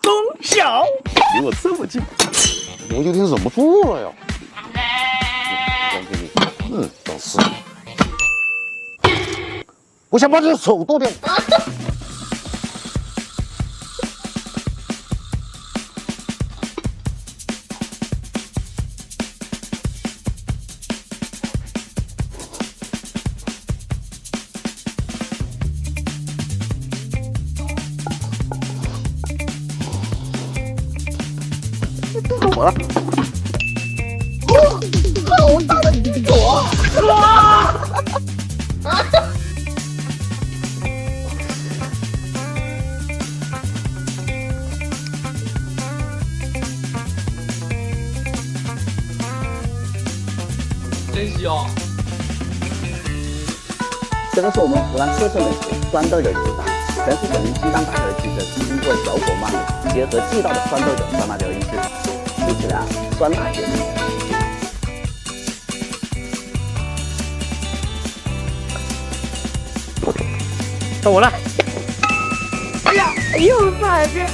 中小，离我这么近，我有点忍不住了呀。讲给你，真是，我想把这手剁掉。我了，好大的朵！真香！这个是我们湖南特色美食酸豆角鸡汤，全是本地鸡蛋大小的鸡胗，经过小火慢卤，结合地道的酸豆角、酸辣椒一制，吃起来酸辣咸甜。到我了！哎呀，又是海边。